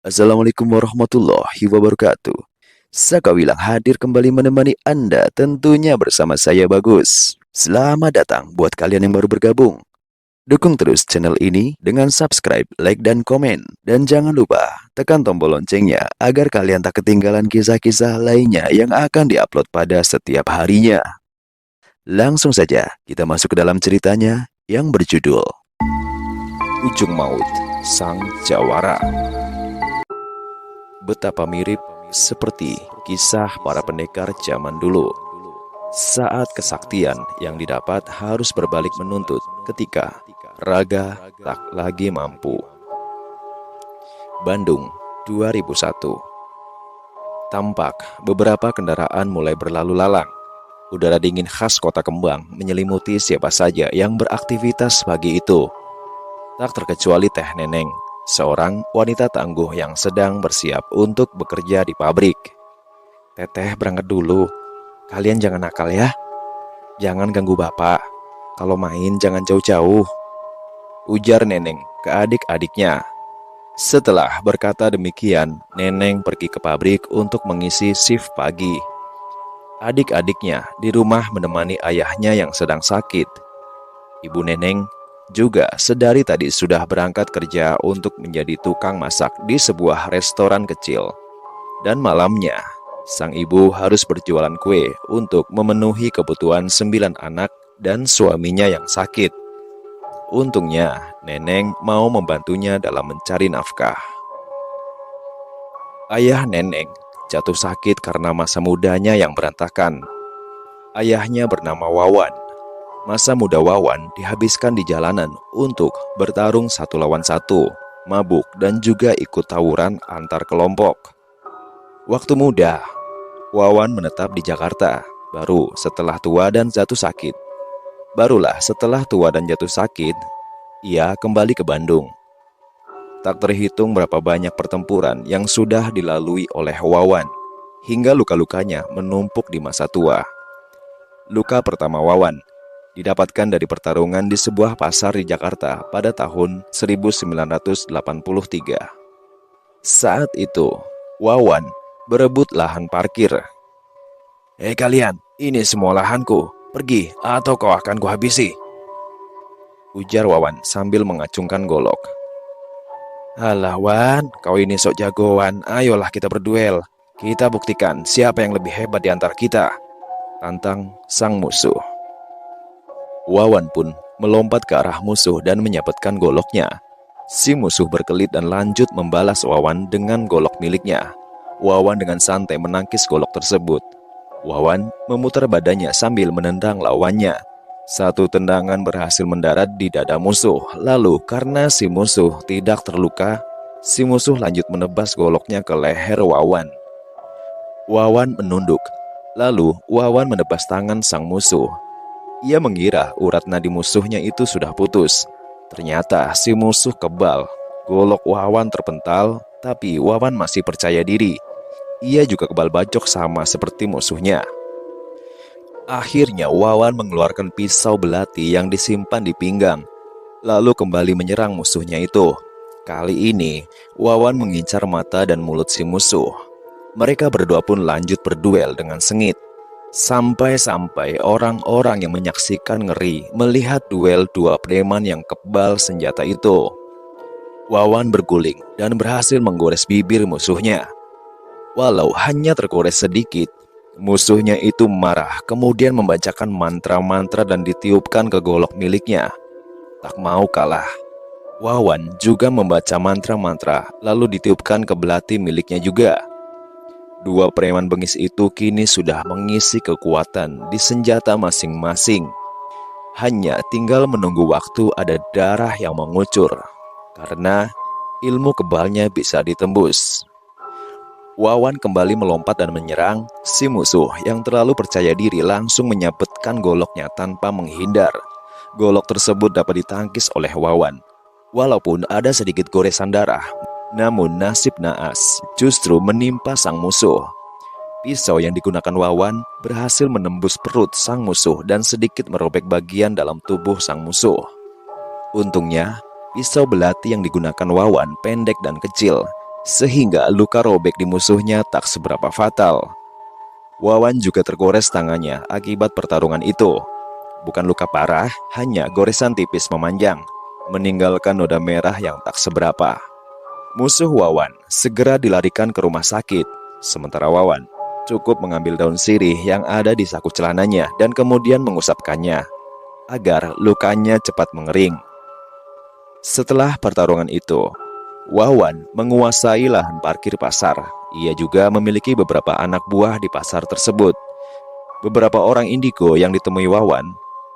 Assalamualaikum warahmatullahi wabarakatuh. Saka Wilang hadir kembali menemani Anda tentunya bersama saya Bagus. Selamat datang buat kalian yang baru bergabung. Dukung terus channel ini dengan subscribe, like, dan komen. Dan jangan lupa tekan tombol loncengnya agar kalian tak ketinggalan kisah-kisah lainnya yang akan diupload pada setiap harinya. Langsung saja kita masuk ke dalam ceritanya yang berjudul Ujung Maut Sang Jawara. Betapa mirip seperti kisah para pendekar zaman dulu. Saat kesaktian yang didapat harus berbalik menuntut ketika raga tak lagi mampu. Bandung, 2001. Tampak beberapa kendaraan mulai berlalu lalang. Udara dingin khas kota kembang menyelimuti siapa saja yang beraktivitas pagi itu. Tak terkecuali Teh Neneng, seorang wanita tangguh yang sedang bersiap untuk bekerja di pabrik. Teteh berangkat dulu. Kalian jangan nakal ya. Jangan ganggu bapak. Kalau main jangan jauh-jauh, ujar Neneng ke adik-adiknya. Setelah berkata demikian, Neneng pergi ke pabrik untuk mengisi shift pagi. Adik-adiknya di rumah menemani ayahnya yang sedang sakit. Ibu Neneng juga sedari tadi sudah berangkat kerja untuk menjadi tukang masak di sebuah restoran kecil. Dan malamnya, sang ibu harus berjualan kue untuk memenuhi kebutuhan 9 anak dan suaminya yang sakit. Untungnya, Neneng mau membantunya dalam mencari nafkah. Ayah Neneng jatuh sakit karena masa mudanya yang berantakan. Ayahnya bernama Wawan. Masa muda Wawan dihabiskan di jalanan untuk bertarung satu lawan satu, mabuk, dan juga ikut tawuran antar kelompok. Waktu muda, Wawan menetap di Jakarta, baru setelah tua dan jatuh sakit. Barulah setelah tua dan jatuh sakit, ia kembali ke Bandung. Tak terhitung berapa banyak pertempuran yang sudah dilalui oleh Wawan, hingga luka-lukanya menumpuk di masa tua. Luka pertama Wawan didapatkan dari pertarungan di sebuah pasar di Jakarta pada tahun 1983. Saat itu, Wawan berebut lahan parkir. "Hei kalian, ini semua lahanku. Pergi atau kau akan kuhabisi," ujar Wawan sambil mengacungkan golok. "Alah Wan, kau ini sok jagoan. Ayolah kita berduel. Kita buktikan siapa yang lebih hebat di antara kita," tantang sang musuh. Wawan pun melompat ke arah musuh dan menyabetkan goloknya. Si musuh berkelit dan lanjut membalas Wawan dengan golok miliknya. Wawan dengan santai menangkis golok tersebut. Wawan memutar badannya sambil menendang lawannya. Satu tendangan berhasil mendarat di dada musuh. Lalu karena si musuh tidak terluka, si musuh lanjut menebas goloknya ke leher Wawan. Wawan menunduk. Lalu Wawan menebas tangan sang musuh. Ia mengira urat nadi musuhnya itu sudah putus. Ternyata si musuh kebal. Golok Wawan terpental, tapi Wawan masih percaya diri. Ia juga kebal bacok sama seperti musuhnya. Akhirnya Wawan mengeluarkan pisau belati yang disimpan di pinggang, lalu kembali menyerang musuhnya itu. Kali ini Wawan mengincar mata dan mulut si musuh. Mereka berdua pun lanjut berduel dengan sengit. Sampai-sampai orang-orang yang menyaksikan ngeri melihat duel dua preman yang kebal senjata itu. Wawan berguling dan berhasil menggores bibir musuhnya. Walau hanya tergores sedikit, musuhnya itu marah kemudian membacakan mantra-mantra dan ditiupkan ke golok miliknya. Tak mau kalah, Wawan juga membaca mantra-mantra lalu ditiupkan ke belati miliknya juga. Dua preman bengis itu kini sudah mengisi kekuatan di senjata masing-masing. Hanya tinggal menunggu waktu ada darah yang mengucur, karena ilmu kebalnya bisa ditembus. Wawan kembali melompat dan menyerang. Si musuh yang terlalu percaya diri langsung menyabetkan goloknya tanpa menghindar. Golok tersebut dapat ditangkis oleh Wawan. Walaupun ada sedikit goresan darah, namun nasib naas justru menimpa sang musuh. Pisau yang digunakan Wawan berhasil menembus perut sang musuh dan sedikit merobek bagian dalam tubuh sang musuh. Untungnya, pisau belati yang digunakan Wawan pendek dan kecil, sehingga luka robek di musuhnya tak seberapa fatal. Wawan juga tergores tangannya akibat pertarungan itu. Bukan luka parah, hanya goresan tipis memanjang, meninggalkan noda merah yang tak seberapa. Musuh Wawan segera dilarikan ke rumah sakit, sementara Wawan cukup mengambil daun sirih yang ada di saku celananya dan kemudian mengusapkannya, agar lukanya cepat mengering. Setelah pertarungan itu, Wawan menguasai lahan parkir pasar. Ia juga memiliki beberapa anak buah di pasar tersebut. Beberapa orang indigo yang ditemui Wawan,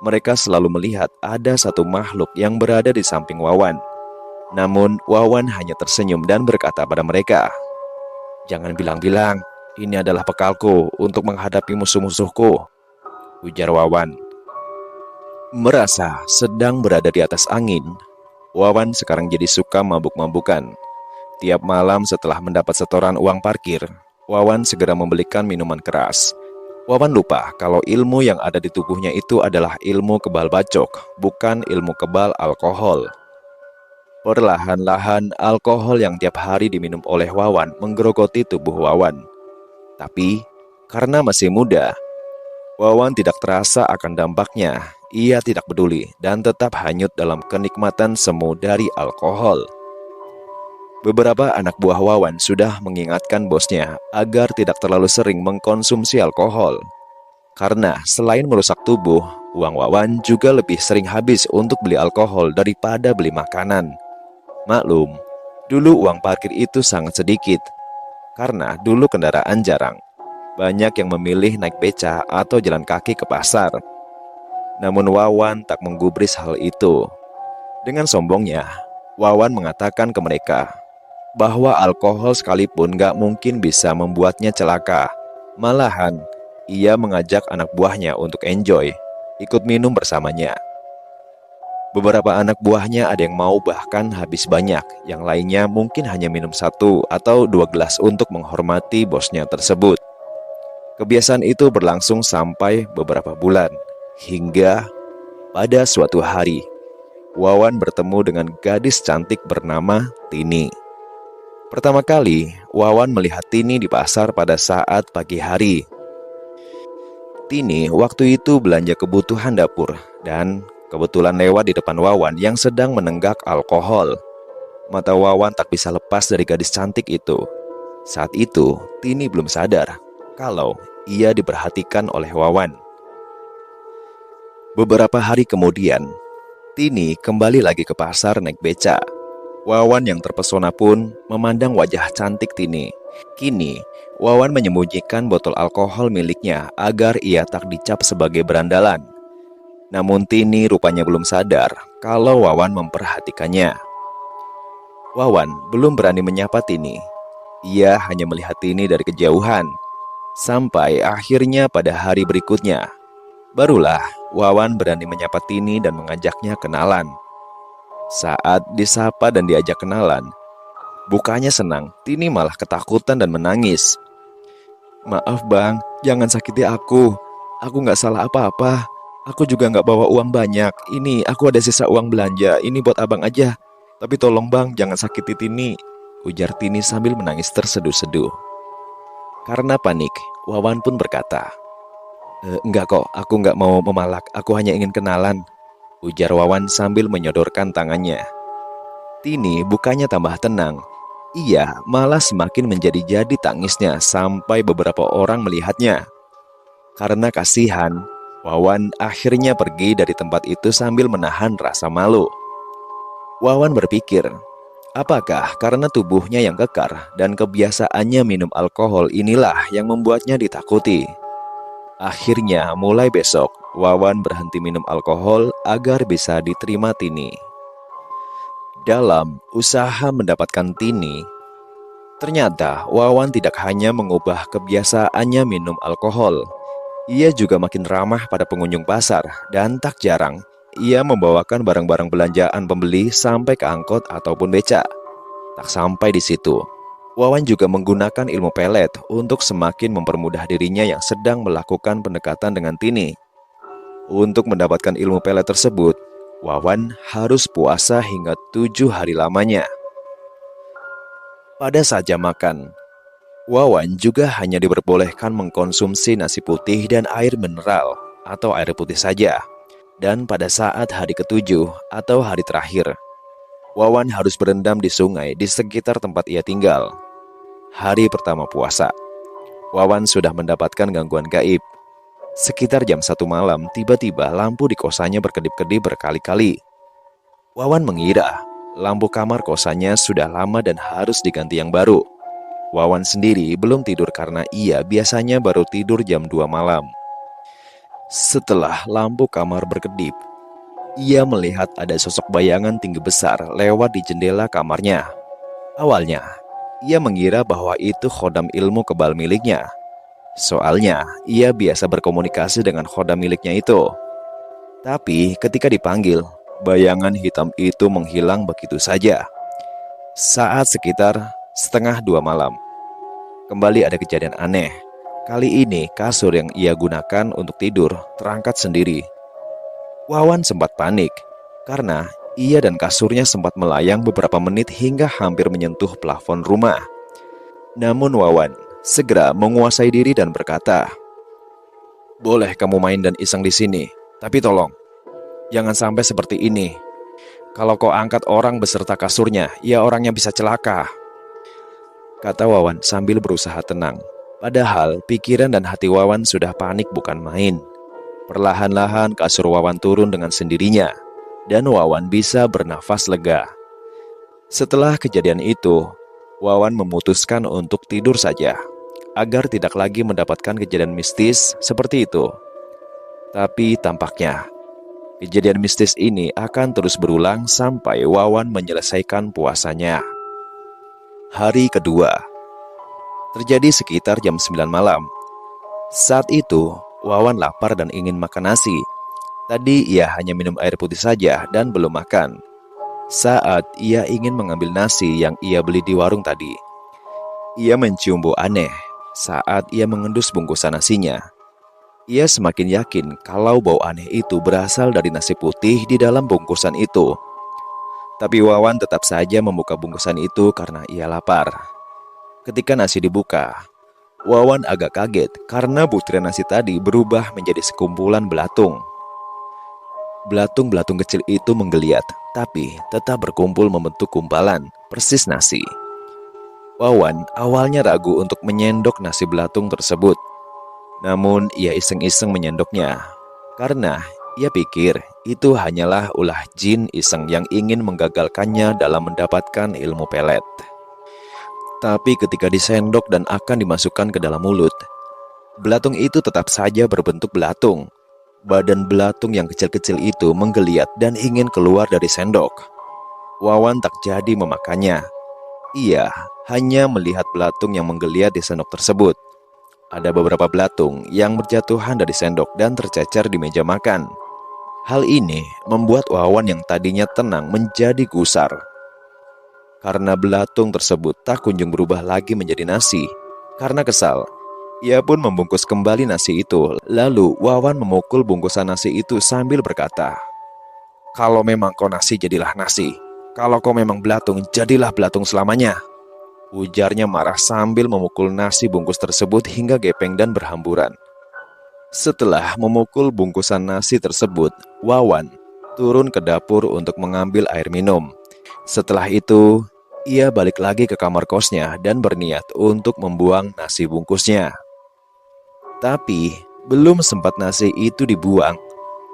mereka selalu melihat ada satu makhluk yang berada di samping Wawan. Namun Wawan hanya tersenyum dan berkata pada mereka, "Jangan bilang-bilang, ini adalah bekalku untuk menghadapi musuh-musuhku," ujar Wawan. Merasa sedang berada di atas angin, Wawan sekarang jadi suka mabuk-mabukan. Tiap malam setelah mendapat setoran uang parkir, Wawan segera membelikan minuman keras. Wawan lupa kalau ilmu yang ada di tubuhnya itu adalah ilmu kebal bacok, bukan ilmu kebal alkohol. Perlahan-lahan alkohol yang tiap hari diminum oleh Wawan menggerogoti tubuh Wawan. Tapi karena masih muda, Wawan tidak terasa akan dampaknya. Ia tidak peduli dan tetap hanyut dalam kenikmatan semu dari alkohol. Beberapa anak buah Wawan sudah mengingatkan bosnya agar tidak terlalu sering mengkonsumsi alkohol. Karena selain merusak tubuh, uang Wawan juga lebih sering habis untuk beli alkohol daripada beli makanan. Maklum, dulu uang parkir itu sangat sedikit, karena dulu kendaraan jarang. Banyak yang memilih naik beca atau jalan kaki ke pasar. Namun Wawan tak menggubris hal itu. Dengan sombongnya, Wawan mengatakan ke mereka bahwa alkohol sekalipun gak mungkin bisa membuatnya celaka. Malahan, ia mengajak anak buahnya untuk enjoy, ikut minum bersamanya. Beberapa anak buahnya ada yang mau bahkan habis banyak, yang lainnya mungkin hanya minum 1 atau 2 gelas untuk menghormati bosnya tersebut. Kebiasaan itu berlangsung sampai beberapa bulan, hingga pada suatu hari, Wawan bertemu dengan gadis cantik bernama Tini. Pertama kali, Wawan melihat Tini di pasar pada saat pagi hari. Tini waktu itu belanja kebutuhan dapur dan kebetulan lewat di depan Wawan yang sedang menenggak alkohol. Mata Wawan tak bisa lepas dari gadis cantik itu. Saat itu, Tini belum sadar kalau ia diperhatikan oleh Wawan. Beberapa hari kemudian, Tini kembali lagi ke pasar naik beca. Wawan yang terpesona pun memandang wajah cantik Tini. Kini, Wawan menyembunyikan botol alkohol miliknya agar ia tak dicap sebagai berandalan. Namun Tini rupanya belum sadar kalau Wawan memperhatikannya. Wawan belum berani menyapa Tini. Ia hanya melihat Tini dari kejauhan. Sampai akhirnya pada hari berikutnya, barulah Wawan berani menyapa Tini dan mengajaknya kenalan. Saat disapa dan diajak kenalan, bukannya senang, Tini malah ketakutan dan menangis. "Maaf bang, jangan sakiti aku. Aku gak salah apa-apa. Aku juga gak bawa uang banyak. Ini aku ada sisa uang belanja. Ini buat abang aja. Tapi tolong bang, jangan sakiti Tini," ujar Tini sambil menangis terseduh-seduh. Karena panik, Wawan pun berkata, "Enggak kok, aku gak mau memalak. Aku hanya ingin kenalan," ujar Wawan sambil menyodorkan tangannya. Tini bukannya tambah tenang. Ia malah semakin menjadi-jadi tangisnya sampai beberapa orang melihatnya. Karena kasihan, Wawan akhirnya pergi dari tempat itu sambil menahan rasa malu. Wawan berpikir, apakah karena tubuhnya yang kekar dan kebiasaannya minum alkohol inilah yang membuatnya ditakuti? Akhirnya mulai besok, Wawan berhenti minum alkohol agar bisa diterima Tini. Dalam usaha mendapatkan Tini, ternyata Wawan tidak hanya mengubah kebiasaannya minum alkohol. Ia juga makin ramah pada pengunjung pasar dan tak jarang ia membawakan barang-barang belanjaan pembeli sampai ke angkot ataupun beca. Tak sampai di situ, Wawan juga menggunakan ilmu pelet untuk semakin mempermudah dirinya yang sedang melakukan pendekatan dengan Tini. Untuk mendapatkan ilmu pelet tersebut, Wawan harus puasa hingga 7 hari lamanya. Pada saat jam makan, Wawan juga hanya diperbolehkan mengkonsumsi nasi putih dan air mineral atau air putih saja. Dan pada saat hari ketujuh atau hari terakhir, Wawan harus berendam di sungai di sekitar tempat ia tinggal. Hari pertama puasa, Wawan sudah mendapatkan gangguan gaib. Sekitar jam 1 malam, tiba-tiba lampu di kosannya berkedip-kedip berkali-kali. Wawan mengira lampu kamar kosannya sudah lama dan harus diganti yang baru. Wawan sendiri belum tidur karena ia biasanya baru tidur jam 2 malam. Setelah lampu kamar berkedip, ia melihat ada sosok bayangan tinggi besar lewat di jendela kamarnya. Awalnya, ia mengira bahwa itu khodam ilmu kebal miliknya. Soalnya, ia biasa berkomunikasi dengan khodam miliknya itu. Tapi ketika dipanggil, bayangan hitam itu menghilang begitu saja. Saat sekitar 1:30 malam, kembali ada kejadian aneh. Kali ini kasur yang ia gunakan untuk tidur terangkat sendiri. Wawan sempat panik karena ia dan kasurnya sempat melayang beberapa menit hingga hampir menyentuh plafon rumah. Namun Wawan segera menguasai diri dan berkata, "Boleh kamu main dan iseng di sini, tapi tolong jangan sampai seperti ini. Kalau kau angkat orang beserta kasurnya, ya orangnya bisa celaka," kata Wawan sambil berusaha tenang. Padahal pikiran dan hati Wawan sudah panik bukan main. Perlahan-lahan kasur Wawan turun dengan sendirinya, dan Wawan bisa bernafas lega. Setelah kejadian itu, Wawan memutuskan untuk tidur saja, agar tidak lagi mendapatkan kejadian mistis seperti itu. Tapi tampaknya kejadian mistis ini akan terus berulang sampai Wawan menyelesaikan puasanya. Hari kedua terjadi sekitar jam 9 malam. Saat itu Wawan lapar dan ingin makan nasi. Tadi ia hanya minum air putih saja dan belum makan. Saat ia ingin mengambil nasi yang ia beli di warung tadi, ia mencium bau aneh saat ia mengendus bungkusan nasinya. Ia semakin yakin kalau bau aneh itu berasal dari nasi putih di dalam bungkusan itu. Tapi Wawan tetap saja membuka bungkusan itu karena ia lapar. Ketika nasi dibuka, Wawan agak kaget karena butiran nasi tadi berubah menjadi sekumpulan belatung. Belatung-belatung kecil itu menggeliat, tapi tetap berkumpul membentuk gumpalan, persis nasi. Wawan awalnya ragu untuk menyendok nasi belatung tersebut. Namun ia iseng-iseng menyendoknya, karena ia pikir itu hanyalah ulah jin iseng yang ingin menggagalkannya dalam mendapatkan ilmu pelet. Tapi ketika disendok dan akan dimasukkan ke dalam mulut, belatung itu tetap saja berbentuk belatung. Badan belatung yang kecil-kecil itu menggeliat dan ingin keluar dari sendok. Wawan tak jadi memakannya. Ia hanya melihat belatung yang menggeliat di sendok tersebut. Ada beberapa belatung yang berjatuhan dari sendok dan tercecer di meja makan. Hal ini membuat Wawan yang tadinya tenang menjadi gusar. Karena belatung tersebut tak kunjung berubah lagi menjadi nasi. Karena kesal, ia pun membungkus kembali nasi itu. Lalu Wawan memukul bungkusan nasi itu sambil berkata, "Kalau memang kau nasi, jadilah nasi. Kalau kau memang belatung, jadilah belatung selamanya," ujarnya marah sambil memukul nasi bungkus tersebut hingga gepeng dan berhamburan. Setelah memukul bungkusan nasi tersebut, Wawan turun ke dapur untuk mengambil air minum. Setelah itu, ia balik lagi ke kamar kosnya dan berniat untuk membuang nasi bungkusnya. Tapi belum sempat nasi itu dibuang,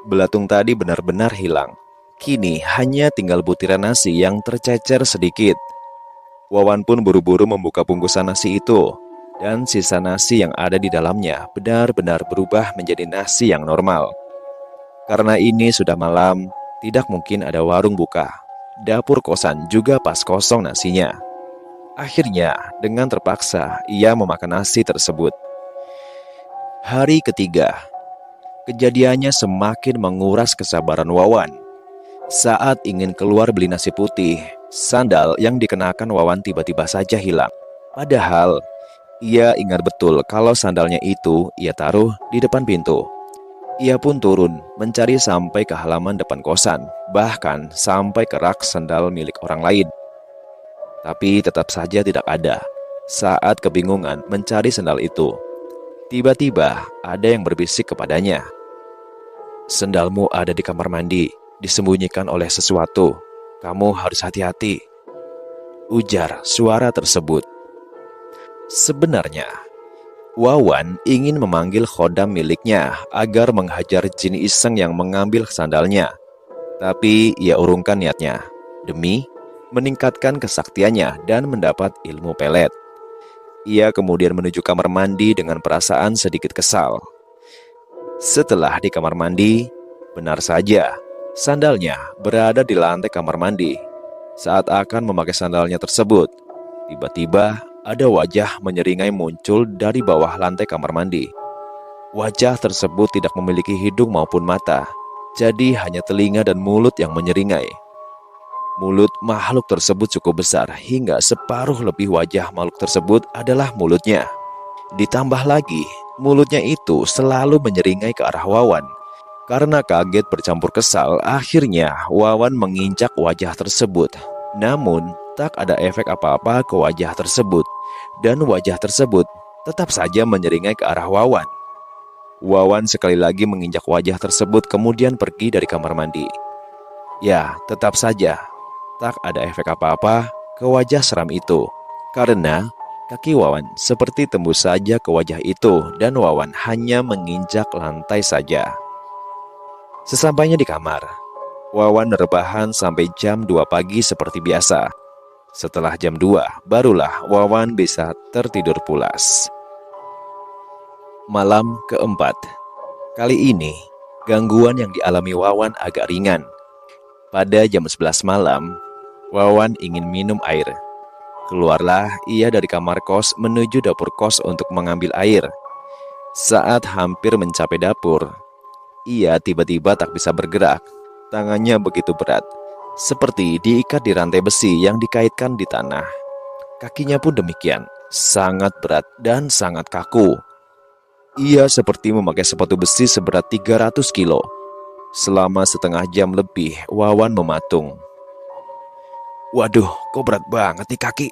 belatung tadi benar-benar hilang. Kini hanya tinggal butiran nasi yang tercecer sedikit. Wawan pun buru-buru membuka bungkusan nasi itu, dan sisa nasi yang ada di dalamnya benar-benar berubah menjadi nasi yang normal. Karena ini sudah malam, tidak mungkin ada warung buka. Dapur kosan juga pas kosong nasinya. Akhirnya, dengan terpaksa, ia memakan nasi tersebut. Hari ketiga, kejadiannya semakin menguras kesabaran Wawan. Saat ingin keluar beli nasi putih, sandal yang dikenakan Wawan tiba-tiba saja hilang. Padahal, ia ingat betul kalau sandalnya itu ia taruh di depan pintu. Ia pun turun mencari sampai ke halaman depan kosan, bahkan sampai ke rak sandal milik orang lain. tapi tetap saja tidak ada. Saat kebingungan mencari sendal itu, tiba-tiba ada yang berbisik kepadanya. "Sendalmu ada di kamar mandi, disembunyikan oleh sesuatu. Kamu harus hati-hati," ujar suara tersebut. Sebenarnya, Wawan ingin memanggil khodam miliknya agar menghajar jin iseng yang mengambil sandalnya. Tapi ia urungkan niatnya demi meningkatkan kesaktiannya dan mendapat ilmu pelet. Ia kemudian menuju kamar mandi dengan perasaan sedikit kesal. Setelah di kamar mandi, benar saja sandalnya berada di lantai kamar mandi. Saat akan memakai sandalnya tersebut, tiba-tiba ada wajah menyeringai muncul dari bawah lantai kamar mandi. Wajah tersebut tidak memiliki hidung maupun mata, jadi hanya telinga dan mulut yang menyeringai. Mulut makhluk tersebut cukup besar hingga separuh lebih wajah makhluk tersebut adalah mulutnya. Ditambah lagi, mulutnya itu selalu menyeringai ke arah Wawan. Karena kaget bercampur kesal, akhirnya Wawan menginjak wajah tersebut. Namun, tak ada efek apa-apa ke wajah tersebut. Dan wajah tersebut tetap saja menyeringai ke arah Wawan. Wawan sekali lagi menginjak wajah tersebut kemudian pergi dari kamar mandi. Ya, tetap saja tak ada efek apa-apa ke wajah seram itu. Karena kaki Wawan seperti tembus saja ke wajah itu dan Wawan hanya menginjak lantai saja. Sesampainya di kamar, Wawan rebahan sampai jam 2 pagi seperti biasa. Setelah jam 2, barulah Wawan bisa tertidur pulas. Malam keempat. Kali ini, gangguan yang dialami Wawan agak ringan. Pada jam 11 malam, Wawan ingin minum air. Keluarlah ia dari kamar kos menuju dapur kos untuk mengambil air. Saat hampir mencapai dapur, ia tiba-tiba tak bisa bergerak. Tangannya begitu berat, seperti diikat di rantai besi yang dikaitkan di tanah. Kakinya pun demikian, sangat berat dan sangat kaku. Ia seperti memakai sepatu besi seberat 300 kilo. Selama setengah jam lebih, Wawan mematung. "Waduh, kok berat banget nih kaki.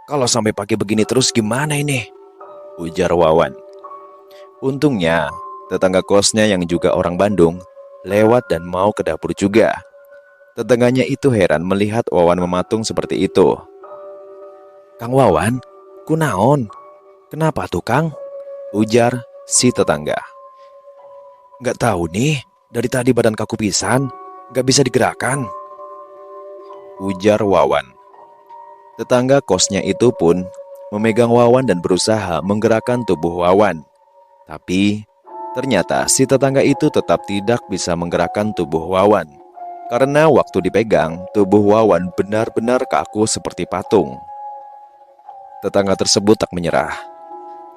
Kalau sampai pakai begini terus gimana ini?" ujar Wawan. Untungnya, tetangga kosnya yang juga orang Bandung lewat dan mau ke dapur juga. Tetangganya itu heran melihat Wawan mematung seperti itu. "Kang Wawan, kunaon? Kenapa tuh Kang?" ujar si tetangga. "Nggak tahu nih, dari tadi badan kaku pisan, nggak bisa digerakkan," ujar Wawan. Tetangga kosnya itu pun memegang Wawan dan berusaha menggerakkan tubuh Wawan. Tapi ternyata si tetangga itu tetap tidak bisa menggerakkan tubuh Wawan. Karena waktu dipegang, tubuh Wawan benar-benar kaku seperti patung. Tetangga tersebut tak menyerah.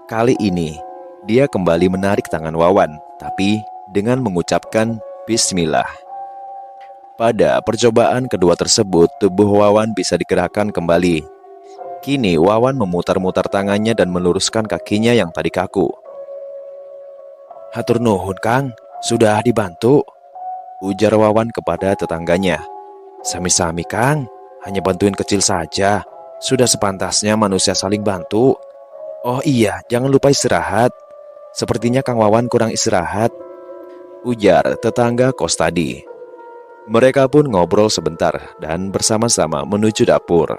Kali ini, dia kembali menarik tangan Wawan, tapi dengan mengucapkan Bismillah. Pada percobaan kedua tersebut, tubuh Wawan bisa digerakkan kembali. Kini Wawan memutar-mutar tangannya dan meluruskan kakinya yang tadi kaku. "Hatur nuhun Kang, sudah dibantu," ujar Wawan kepada tetangganya. "Sami-sami Kang, hanya bantuin kecil saja. Sudah sepantasnya manusia saling bantu. Oh iya, jangan lupa istirahat. Sepertinya Kang Wawan kurang istirahat," ujar tetangga kos tadi. Mereka pun ngobrol sebentar dan bersama-sama menuju dapur.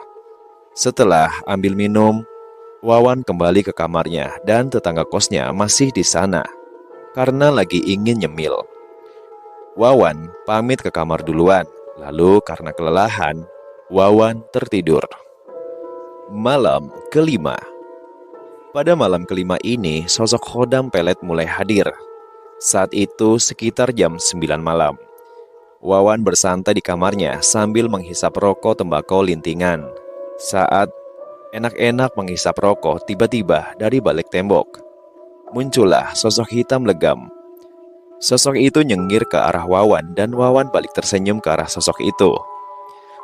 Setelah ambil minum, Wawan kembali ke kamarnya dan tetangga kosnya masih di sana karena lagi ingin nyemil. Wawan pamit ke kamar duluan, lalu karena kelelahan, Wawan tertidur. Malam kelima. Pada malam kelima ini, sosok khodam pelet mulai hadir. Saat itu sekitar jam 9 malam. Wawan bersantai di kamarnya sambil menghisap rokok tembakau lintingan. Saat enak-enak menghisap rokok, tiba-tiba dari balik tembok muncullah sosok hitam legam. Sosok itu nyengir ke arah Wawan dan Wawan balik tersenyum ke arah sosok itu.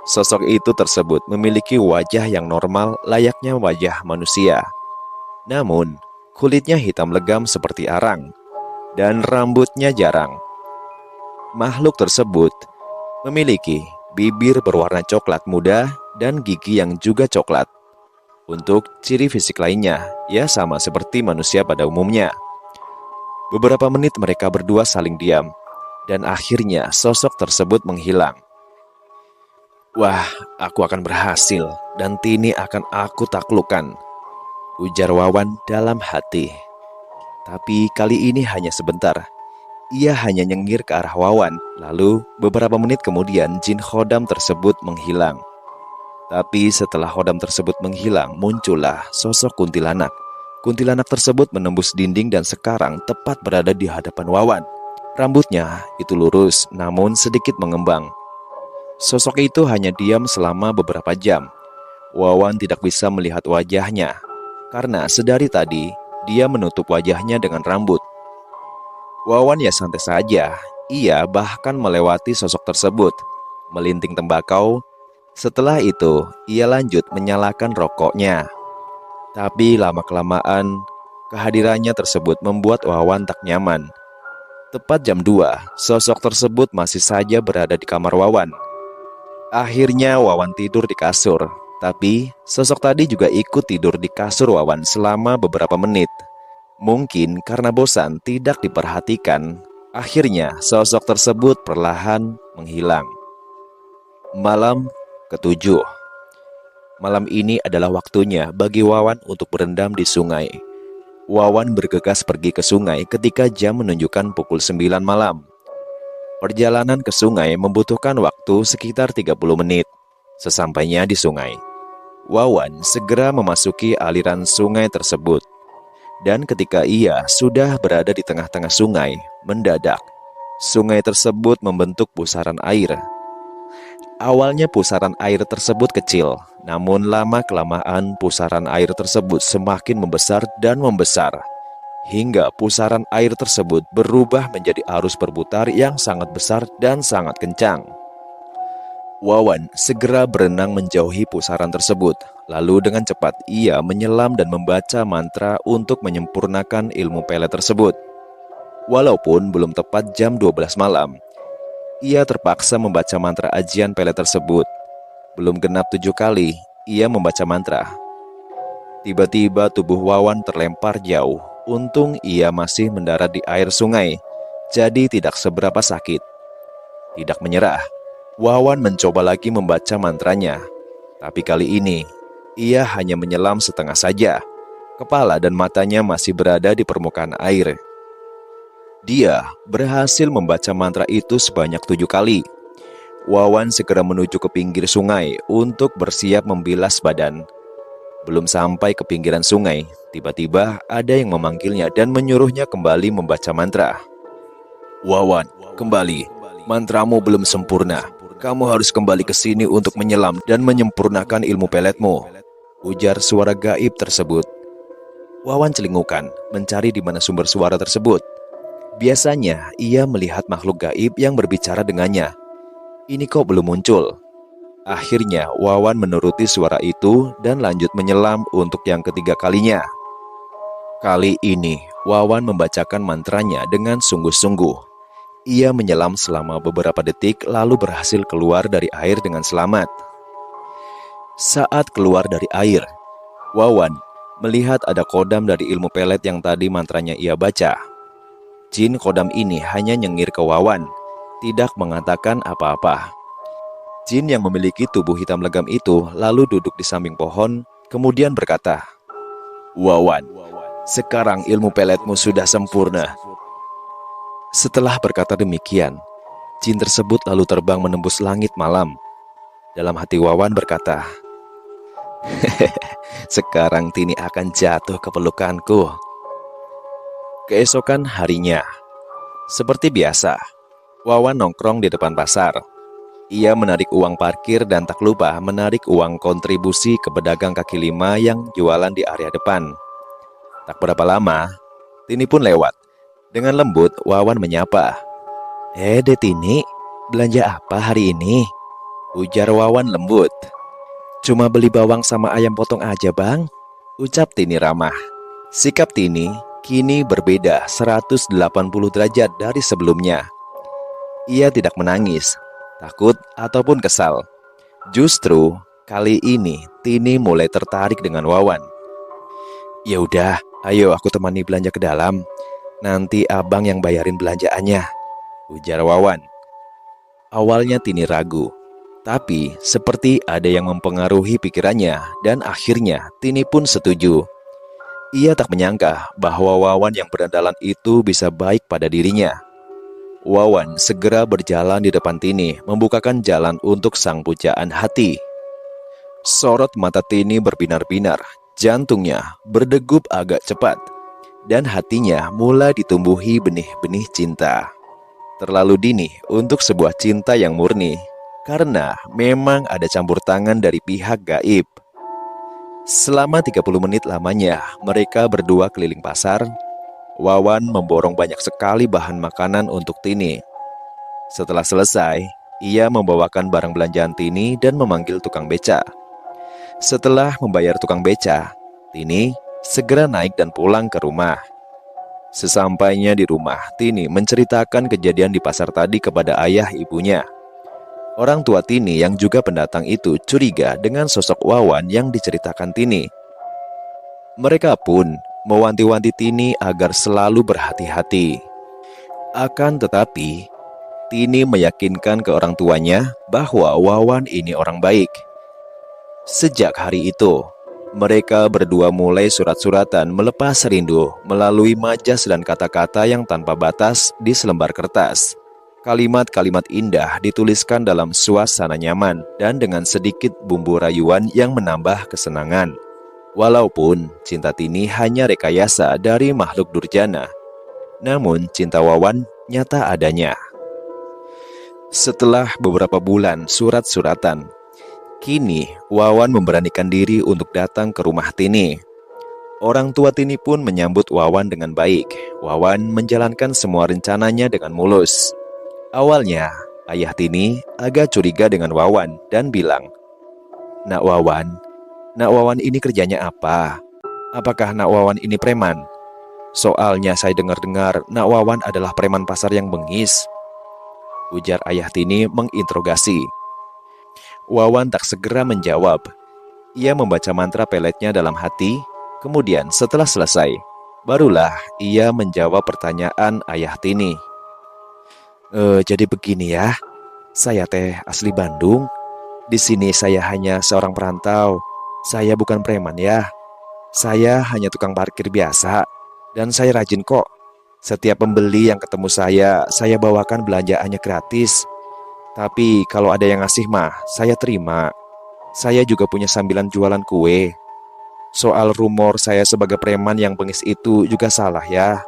Sosok itu tersebut memiliki wajah yang normal layaknya wajah manusia. Namun, kulitnya hitam legam seperti arang dan rambutnya jarang. Makhluk tersebut memiliki bibir berwarna coklat muda, dan gigi yang juga coklat. Untuk ciri fisik lainnya, ia sama seperti manusia pada umumnya. Beberapa menit mereka berdua saling diam, dan akhirnya sosok tersebut menghilang. "Wah, aku akan berhasil, dan Tini akan aku taklukkan," ujar Wawan dalam hati. Tapi kali ini hanya sebentar. Ia hanya nyengir ke arah Wawan, lalu beberapa menit kemudian jin khodam tersebut menghilang. Tapi setelah khodam tersebut menghilang, muncullah sosok kuntilanak. Kuntilanak tersebut menembus dinding dan sekarang tepat berada di hadapan Wawan. Rambutnya itu lurus namun sedikit mengembang. Sosok itu hanya diam selama beberapa jam. Wawan tidak bisa melihat wajahnya, karena sedari tadi dia menutup wajahnya dengan rambut. Wawan ya santai saja, ia bahkan melewati sosok tersebut, melinting tembakau. Setelah itu, ia lanjut menyalakan rokoknya. Tapi lama-kelamaan, kehadirannya tersebut membuat Wawan tak nyaman. Tepat jam 2, sosok tersebut masih saja berada di kamar Wawan. Akhirnya Wawan tidur di kasur, tapi sosok tadi juga ikut tidur di kasur Wawan selama beberapa menit. Mungkin karena bosan tidak diperhatikan, akhirnya sosok tersebut perlahan menghilang. Malam ketujuh. Malam ini adalah waktunya bagi Wawan untuk berendam di sungai. Wawan bergegas pergi ke sungai ketika jam menunjukkan pukul 9 malam. Perjalanan ke sungai membutuhkan waktu sekitar 30 menit. Sesampainya di sungai, Wawan segera memasuki aliran sungai tersebut. Dan ketika ia sudah berada di tengah-tengah sungai, mendadak sungai tersebut membentuk pusaran air. Awalnya pusaran air tersebut kecil, namun lama-kelamaan pusaran air tersebut semakin membesar dan membesar, hingga pusaran air tersebut berubah menjadi arus berputar yang sangat besar dan sangat kencang. Wawan segera berenang menjauhi pusaran tersebut. Lalu dengan cepat ia menyelam dan membaca mantra untuk menyempurnakan ilmu pelet tersebut. Walaupun belum tepat jam 12 malam, ia terpaksa membaca mantra ajian pelet tersebut. Belum genap 7 kali, ia membaca mantra. Tiba-tiba tubuh Wawan terlempar jauh. Untung ia masih mendarat di air sungai, jadi tidak seberapa sakit. Tidak menyerah, Wawan mencoba lagi membaca mantranya. Tapi kali ini, ia hanya menyelam setengah saja. Kepala dan matanya masih berada di permukaan air. Dia berhasil membaca mantra itu sebanyak 7 kali. Wawan segera menuju ke pinggir sungai untuk bersiap membilas badan. Belum sampai ke pinggiran sungai, tiba-tiba ada yang memanggilnya dan menyuruhnya kembali membaca mantra. "Wawan, kembali. Mantramu belum sempurna. Kamu harus kembali ke sini untuk menyelam dan menyempurnakan ilmu peletmu," ujar suara gaib tersebut. Wawan celingukan mencari di mana sumber suara tersebut. Biasanya ia melihat makhluk gaib yang berbicara dengannya. Ini kok belum muncul. Akhirnya Wawan menuruti suara itu dan lanjut menyelam untuk yang ketiga kalinya. Kali ini Wawan membacakan mantranya dengan sungguh-sungguh. Ia menyelam selama beberapa detik lalu berhasil keluar dari air dengan selamat. Saat keluar dari air, Wawan melihat ada kodam dari ilmu pelet yang tadi mantranya ia baca. Jin kodam ini hanya nyengir ke Wawan, tidak mengatakan apa-apa. Jin yang memiliki tubuh hitam legam itu lalu duduk di samping pohon, kemudian berkata, "Wawan, sekarang ilmu peletmu sudah sempurna." Setelah berkata demikian, jin tersebut lalu terbang menembus langit malam. Dalam hati Wawan berkata, "Sekarang Tini akan jatuh ke pelukanku." Keesokan harinya, seperti biasa, Wawan nongkrong di depan pasar. Ia menarik uang parkir dan tak lupa menarik uang kontribusi ke pedagang kaki lima yang jualan di area depan. Tak berapa lama, Tini pun lewat. Dengan lembut, Wawan menyapa. "Dek Tini, belanja apa hari ini?" ujar Wawan lembut. "Cuma beli bawang sama ayam potong aja bang," ucap Tini ramah. Sikap Tini kini berbeda 180 derajat dari sebelumnya. Ia tidak menangis, takut, ataupun kesal. Justru kali ini Tini mulai tertarik dengan Wawan. "Ya udah, ayo aku temani belanja ke dalam. Nanti abang yang bayarin belanjaannya," ujar Wawan. Awalnya Tini ragu, tapi seperti ada yang mempengaruhi pikirannya dan akhirnya Tini pun setuju. Ia tak menyangka bahwa Wawan yang berandalan itu bisa baik pada dirinya. Wawan segera berjalan di depan Tini, membukakan jalan untuk sang pujaan hati. Sorot mata Tini berbinar-binar, jantungnya berdegup agak cepat, dan hatinya mulai ditumbuhi benih-benih cinta. Terlalu dini untuk sebuah cinta yang murni, karena memang ada campur tangan dari pihak gaib. Selama 30 menit lamanya, mereka berdua keliling pasar. Wawan memborong banyak sekali bahan makanan untuk Tini. Setelah selesai, ia membawakan barang belanjaan Tini dan memanggil tukang beca. Setelah membayar tukang beca, Tini segera naik dan pulang ke rumah. Sesampainya di rumah, Tini menceritakan kejadian di pasar tadi kepada ayah ibunya. Orang tua Tini yang juga pendatang itu curiga dengan sosok Wawan yang diceritakan Tini. Mereka pun mewanti-wanti Tini agar selalu berhati-hati. Akan tetapi, Tini meyakinkan ke orang tuanya bahwa Wawan ini orang baik. Sejak hari itu, mereka berdua mulai surat-suratan melepas rindu melalui majas dan kata-kata yang tanpa batas di selembar kertas. Kalimat-kalimat indah dituliskan dalam suasana nyaman dan dengan sedikit bumbu rayuan yang menambah kesenangan. Walaupun cinta Tini hanya rekayasa dari makhluk durjana, namun cinta Wawan nyata adanya. Setelah beberapa bulan surat-suratan, kini Wawan memberanikan diri untuk datang ke rumah Tini. Orang tua Tini pun menyambut Wawan dengan baik. Wawan menjalankan semua rencananya dengan mulus. Awalnya, ayah Tini agak curiga dengan Wawan dan bilang, Nak Wawan ini kerjanya apa? Apakah Nak Wawan ini preman? Soalnya saya dengar-dengar Nak Wawan adalah preman pasar yang bengis," ujar ayah Tini menginterogasi. Wawan tak segera menjawab. Ia membaca mantra peletnya dalam hati. Kemudian setelah selesai, barulah ia menjawab pertanyaan ayah Tini. Jadi begini ya, saya teh asli Bandung. Di sini saya hanya seorang perantau. Saya bukan preman ya. Saya hanya tukang parkir biasa. Dan saya rajin kok. Setiap pembeli yang ketemu saya bawakan belanjaannya gratis. Tapi kalau ada yang ngasih mah, saya terima. Saya juga punya sambilan jualan kue. Soal rumor saya sebagai preman yang bengis itu juga salah ya.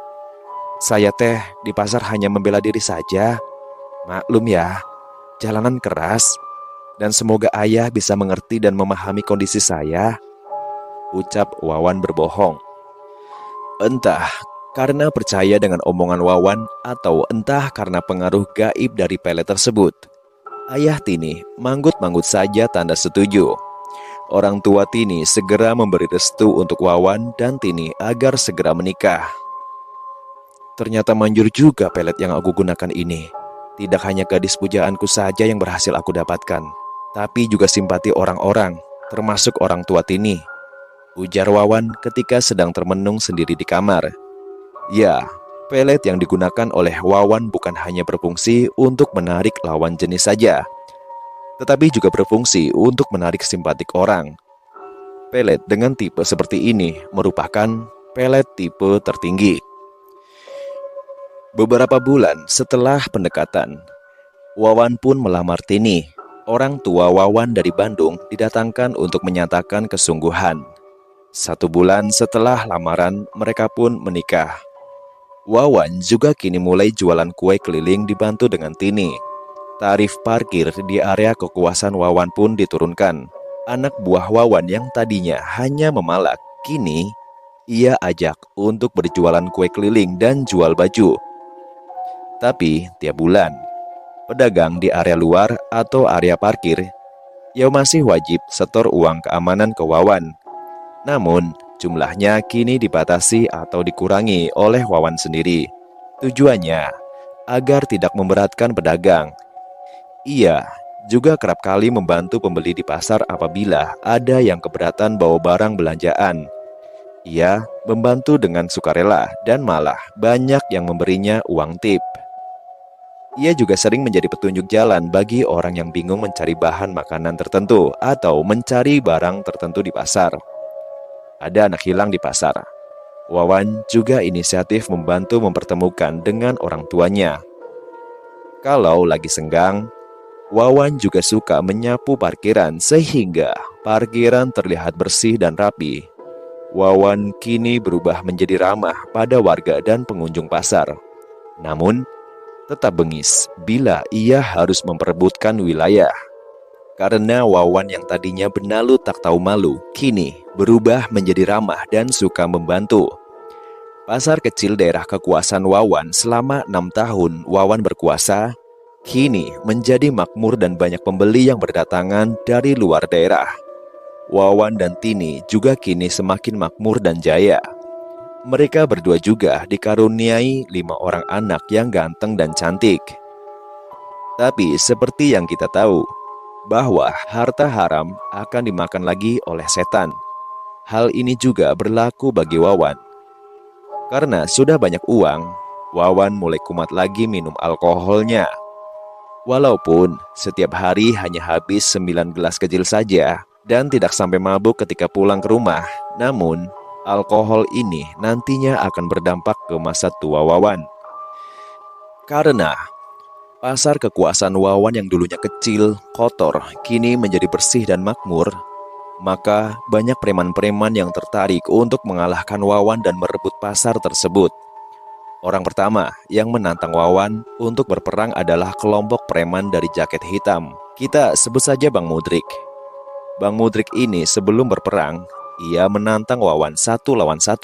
Saya teh di pasar hanya membela diri saja. Maklum ya, jalanan keras. Dan semoga ayah bisa mengerti dan memahami kondisi saya, ucap Wawan berbohong. Entah karena percaya dengan omongan Wawan atau entah karena pengaruh gaib dari pelet tersebut, ayah Tini manggut-manggut saja tanda setuju. Orang tua Tini segera memberi restu untuk Wawan dan Tini agar segera menikah. Ternyata manjur juga pelet yang aku gunakan ini. Tidak hanya gadis pujaanku saja yang berhasil aku dapatkan, tapi juga simpati orang-orang, termasuk orang tua Tini, ujar Wawan ketika sedang termenung sendiri di kamar. Ya, pelet yang digunakan oleh Wawan bukan hanya berfungsi untuk menarik lawan jenis saja, tetapi juga berfungsi untuk menarik simpatik orang. Pelet dengan tipe seperti ini merupakan pelet tipe tertinggi. Beberapa bulan setelah pendekatan, Wawan pun melamar Tini. Orang tua Wawan dari Bandung didatangkan untuk menyatakan kesungguhan. 1 bulan setelah lamaran, mereka pun menikah. Wawan juga kini mulai jualan kue keliling dibantu dengan Tini. Tarif parkir di area kekuasaan Wawan pun diturunkan. Anak buah Wawan yang tadinya hanya memalak, kini ia ajak untuk berjualan kue keliling dan jual baju. Tapi tiap bulan, pedagang di area luar atau area parkir yang masih wajib setor uang keamanan ke Wawan. Namun, jumlahnya kini dibatasi atau dikurangi oleh Wawan sendiri. Tujuannya, agar tidak memberatkan pedagang. Ia juga kerap kali membantu pembeli di pasar apabila ada yang keberatan bawa barang belanjaan. Ia membantu dengan sukarela dan malah banyak yang memberinya uang tip. Ia juga sering menjadi petunjuk jalan bagi orang yang bingung mencari bahan makanan tertentu atau mencari barang tertentu di pasar. Ada anak hilang di pasar. Wawan juga inisiatif membantu mempertemukan dengan orang tuanya. Kalau lagi senggang, Wawan juga suka menyapu parkiran sehingga parkiran terlihat bersih dan rapi. Wawan kini berubah menjadi ramah pada warga dan pengunjung pasar. Namun, tetap bengis bila ia harus memperebutkan wilayah. Karena Wawan yang tadinya benalu tak tahu malu, kini berubah menjadi ramah dan suka membantu. Pasar kecil daerah kekuasaan Wawan selama 6 tahun Wawan berkuasa, kini menjadi makmur dan banyak pembeli yang berdatangan dari luar daerah. Wawan dan Tini juga kini semakin makmur dan jaya. Mereka berdua juga dikaruniai 5 orang anak yang ganteng dan cantik. Tapi seperti yang kita tahu, bahwa harta haram akan dimakan lagi oleh setan. Hal ini juga berlaku bagi Wawan. Karena sudah banyak uang, Wawan mulai kumat lagi minum alkoholnya. Walaupun setiap hari hanya habis 9 gelas kecil saja dan tidak sampai mabuk ketika pulang ke rumah, namun alkohol ini nantinya akan berdampak ke masa tua Wawan. Karena pasar kekuasaan Wawan yang dulunya kecil, kotor, kini menjadi bersih dan makmur, maka banyak preman-preman yang tertarik untuk mengalahkan Wawan dan merebut pasar tersebut. Orang pertama yang menantang Wawan untuk berperang adalah kelompok preman dari jaket hitam. Kita sebut saja Bang Mudrik. Bang Mudrik ini sebelum berperang, ia menantang Wawan 1 lawan 1.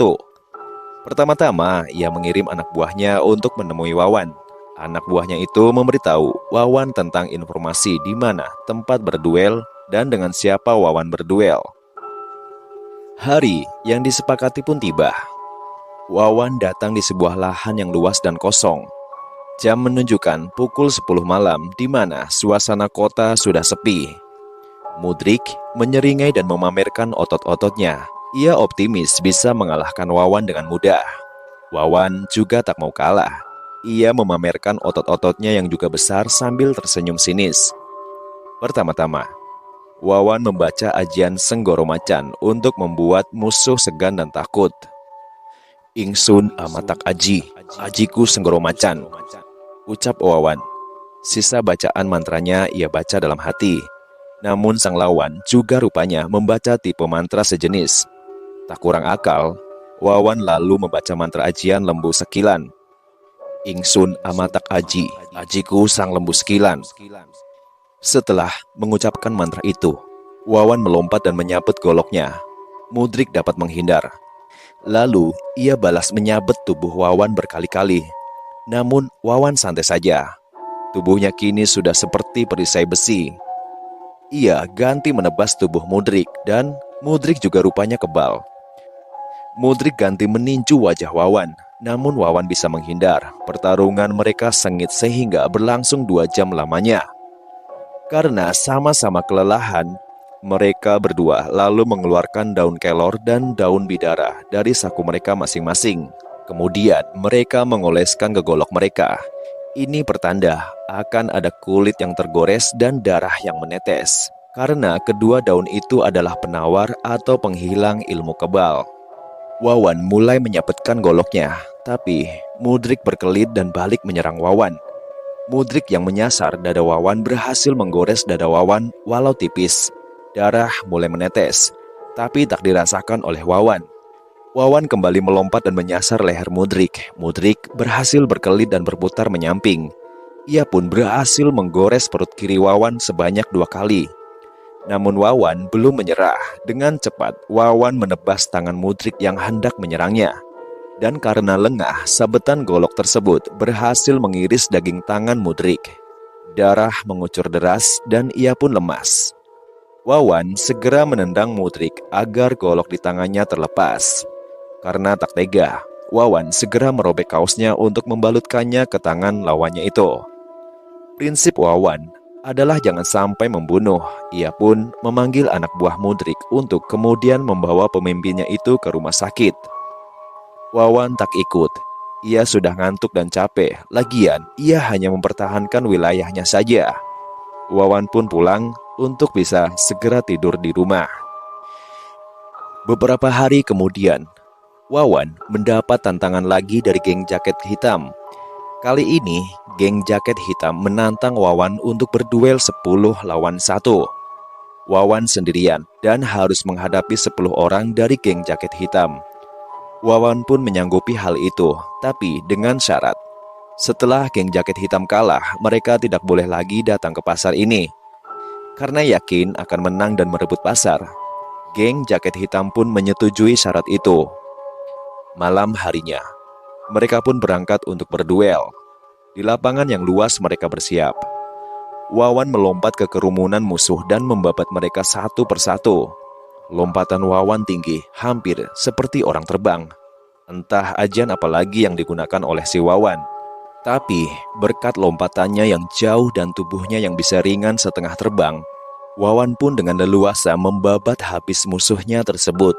Pertama-tama, ia mengirim anak buahnya untuk menemui Wawan. Anak buahnya itu memberitahu Wawan tentang informasi di mana tempat berduel dan dengan siapa Wawan berduel. Hari yang disepakati pun tiba. Wawan datang di sebuah lahan yang luas dan kosong. Jam menunjukkan pukul 10 malam di mana suasana kota sudah sepi. Mudrik menyeringai dan memamerkan otot-ototnya. Ia optimis bisa mengalahkan Wawan dengan mudah. Wawan juga tak mau kalah. Ia memamerkan otot-ototnya yang juga besar sambil tersenyum sinis. Pertama-tama, Wawan membaca ajian Senggoro Macan untuk membuat musuh segan dan takut. Ingsun amatak aji, ajiku Senggoro Macan, ucap Wawan. Sisa bacaan mantranya ia baca dalam hati. Namun sang lawan juga rupanya membaca tipe mantra sejenis. Tak kurang akal, Wawan lalu membaca mantra ajian Lembu Sekilan. Ingsun amatak aji, ajiku sang lembu sekilan. Setelah mengucapkan mantra itu, Wawan melompat dan menyabet goloknya. Mudrik dapat menghindar. Lalu ia balas menyabet tubuh Wawan berkali-kali. Namun Wawan santai saja. Tubuhnya kini sudah seperti perisai besi. Ia ganti menebas tubuh Mudrik dan Mudrik juga rupanya kebal. Mudrik ganti meninju wajah Wawan. Namun Wawan bisa menghindar. Pertarungan mereka sengit sehingga berlangsung 2 jam lamanya. Karena sama-sama kelelahan, mereka berdua lalu mengeluarkan daun kelor dan daun bidara dari saku mereka masing-masing. Kemudian mereka mengoleskan ke golok mereka. Ini pertanda akan ada kulit yang tergores dan darah yang menetes. Karena kedua daun itu adalah penawar atau penghilang ilmu kebal. Wawan mulai menyabetkan goloknya, tapi Mudrik berkelit dan balik menyerang Wawan. Mudrik yang menyasar dada Wawan berhasil menggores dada Wawan walau tipis. Darah mulai menetes, tapi tak dirasakan oleh Wawan. Wawan kembali melompat dan menyasar leher Mudrik. Mudrik berhasil berkelit dan berputar menyamping. Ia pun berhasil menggores perut kiri Wawan sebanyak 2 kali. Namun Wawan belum menyerah. Dengan cepat, Wawan menebas tangan Mudrik yang hendak menyerangnya. Dan karena lengah, sabetan golok tersebut berhasil mengiris daging tangan Mudrik. Darah mengucur deras dan ia pun lemas. Wawan segera menendang Mudrik agar golok di tangannya terlepas. Karena tak tega, Wawan segera merobek kaosnya untuk membalutkannya ke tangan lawannya itu. Prinsip Wawan adalah jangan sampai membunuh. Ia pun memanggil anak buah Mudrik untuk kemudian membawa pemimpinnya itu ke rumah sakit. Wawan tak ikut. Ia sudah ngantuk dan capek. Lagian, ia hanya mempertahankan wilayahnya saja. Wawan pun pulang untuk bisa segera tidur di rumah. Beberapa hari kemudian, Wawan mendapat tantangan lagi dari geng jaket hitam. Kali ini, geng jaket hitam menantang Wawan untuk berduel 10 lawan 1. Wawan sendirian dan harus menghadapi 10 orang dari geng jaket hitam. Wawan pun menyanggupi hal itu, tapi dengan syarat. Setelah geng jaket hitam kalah, mereka tidak boleh lagi datang ke pasar ini. Karena yakin akan menang dan merebut pasar, geng jaket hitam pun menyetujui syarat itu. Malam harinya, mereka pun berangkat untuk berduel. Di lapangan yang luas mereka bersiap. Wawan melompat ke kerumunan musuh dan membabat mereka satu persatu. Lompatan Wawan tinggi, hampir seperti orang terbang. Entah ajian apalagi yang digunakan oleh si Wawan. Tapi berkat lompatannya yang jauh dan tubuhnya yang bisa ringan setengah terbang, Wawan pun dengan leluasa membabat habis musuhnya tersebut.